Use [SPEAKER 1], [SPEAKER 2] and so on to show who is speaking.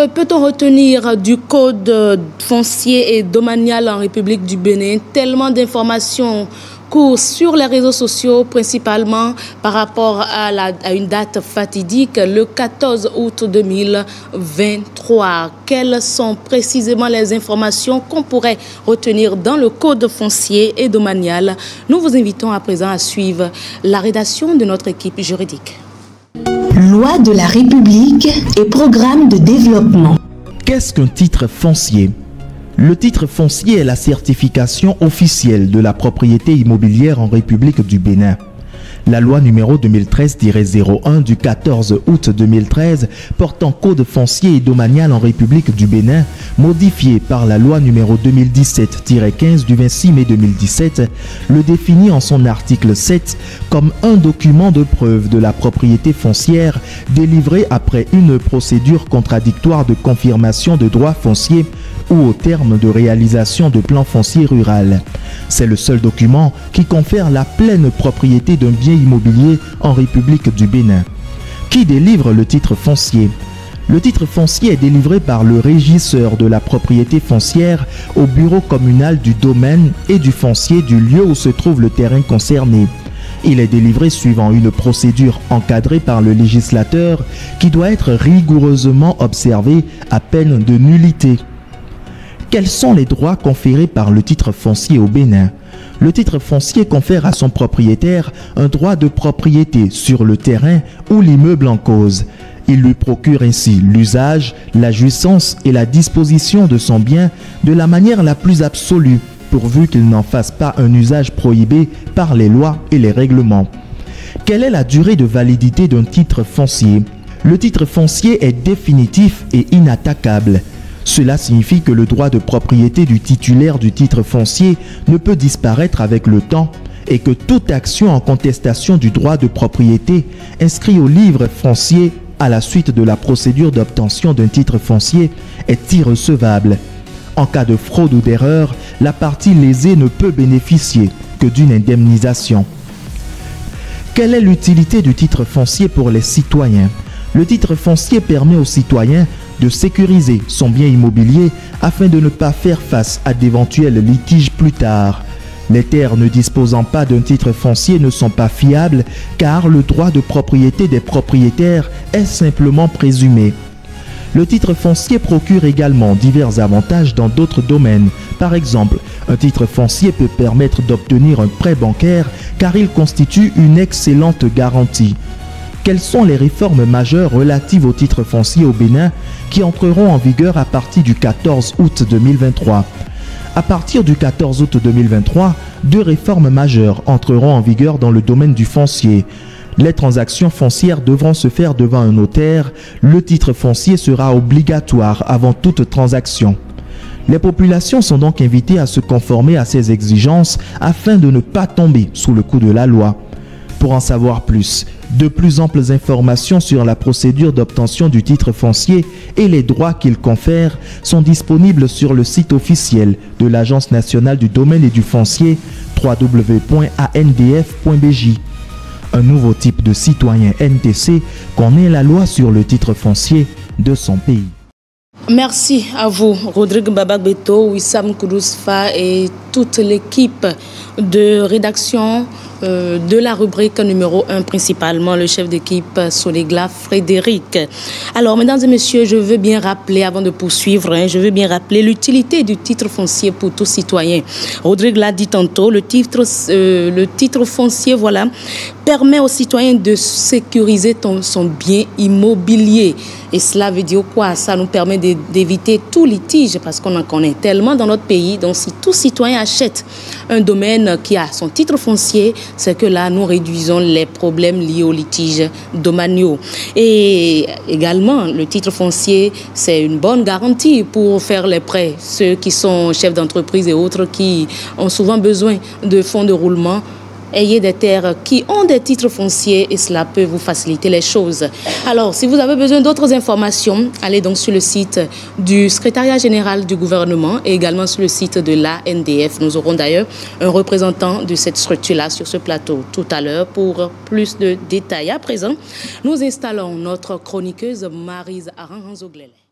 [SPEAKER 1] Que peut-on retenir du code foncier et domanial en République du Bénin? Tellement d'informations courent sur les réseaux sociaux, principalement par rapport à une date fatidique, le 14 août 2023. Quelles sont précisément les informations qu'on pourrait retenir dans le code foncier et domanial? Nous vous invitons à présent à suivre la rédaction de notre équipe juridique.
[SPEAKER 2] Loi de la République et programme de développement.
[SPEAKER 3] Qu'est-ce qu'un titre foncier? Le titre foncier est la certification officielle de la propriété immobilière en République du Bénin. La loi numéro 2013-01 du 14 août 2013 portant code foncier et domanial en République du Bénin, modifiée par la loi numéro 2017-15 du 26 mai 2017, le définit en son article 7 comme un document de preuve de la propriété foncière délivré après une procédure contradictoire de confirmation de droit foncier ou au terme de réalisation de plan foncier rural. C'est le seul document qui confère la pleine propriété d'un bien immobilier en République du Bénin. Qui délivre le titre foncier? Le titre foncier est délivré par le régisseur de la propriété foncière au bureau communal du domaine et du foncier du lieu où se trouve le terrain concerné. Il est délivré suivant une procédure encadrée par le législateur qui doit être rigoureusement observée à peine de nullité. Quels sont les droits conférés par le titre foncier au Bénin? Le titre foncier confère à son propriétaire un droit de propriété sur le terrain ou l'immeuble en cause. Il lui procure ainsi l'usage, la jouissance et la disposition de son bien de la manière la plus absolue, pourvu qu'il n'en fasse pas un usage prohibé par les lois et les règlements. Quelle est la durée de validité d'un titre foncier? Le titre foncier est définitif et inattaquable. Cela signifie que le droit de propriété du titulaire du titre foncier ne peut disparaître avec le temps et que toute action en contestation du droit de propriété inscrit au livre foncier à la suite de la procédure d'obtention d'un titre foncier est irrecevable. En cas de fraude ou d'erreur, la partie lésée ne peut bénéficier que d'une indemnisation. Quelle est l'utilité du titre foncier pour les citoyens? Le titre foncier permet aux citoyens de sécuriser son bien immobilier afin de ne pas faire face à d'éventuels litiges plus tard. Les terres ne disposant pas d'un titre foncier ne sont pas fiables car le droit de propriété des propriétaires est simplement présumé. Le titre foncier procure également divers avantages dans d'autres domaines. Par exemple, un titre foncier peut permettre d'obtenir un prêt bancaire car il constitue une excellente garantie. Quelles sont les réformes majeures relatives au titre foncier au Bénin qui entreront en vigueur à partir du 14 août 2023? À partir du 14 août 2023, deux réformes majeures entreront en vigueur dans le domaine du foncier. Les transactions foncières devront se faire devant un notaire. Le titre foncier sera obligatoire avant toute transaction. Les populations sont donc invitées à se conformer à ces exigences afin de ne pas tomber sous le coup de la loi. Pour en savoir plus, de plus amples informations sur la procédure d'obtention du titre foncier et les droits qu'il confère sont disponibles sur le site officiel de l'Agence nationale du domaine et du foncier www.andf.bj. Un nouveau type de citoyen NTC connaît la loi sur le titre foncier de son pays.
[SPEAKER 1] Merci à vous, Rodrigue Babak-Beto, Wissam Kourousfa et toute l'équipe de rédaction de la rubrique numéro 1, principalement le chef d'équipe Solegla Frédéric. Alors, mesdames et messieurs, je veux bien rappeler, avant de poursuivre, je veux bien rappeler l'utilité du titre foncier pour tout citoyen. Rodrigue l'a dit tantôt, le titre foncier, voilà, permet aux citoyens de sécuriser son bien immobilier. Et cela veut dire quoi? Ça nous permet d'éviter tout litige parce qu'on en connaît tellement dans notre pays. Donc, si tout citoyen achète un domaine qui a son titre foncier, c'est que là, nous réduisons les problèmes liés aux litiges domaniaux. Et également, le titre foncier, c'est une bonne garantie pour faire les prêts. Ceux qui sont chefs d'entreprise et autres qui ont souvent besoin de fonds de roulement, ayez des terres qui ont des titres fonciers et cela peut vous faciliter les choses. Alors, si vous avez besoin d'autres informations, allez donc sur le site du secrétariat général du gouvernement et également sur le site de l'ANDF. Nous aurons d'ailleurs un représentant de cette structure-là sur ce plateau tout à l'heure pour plus de détails. À présent, nous installons notre chroniqueuse Maryse Aranranzoglele.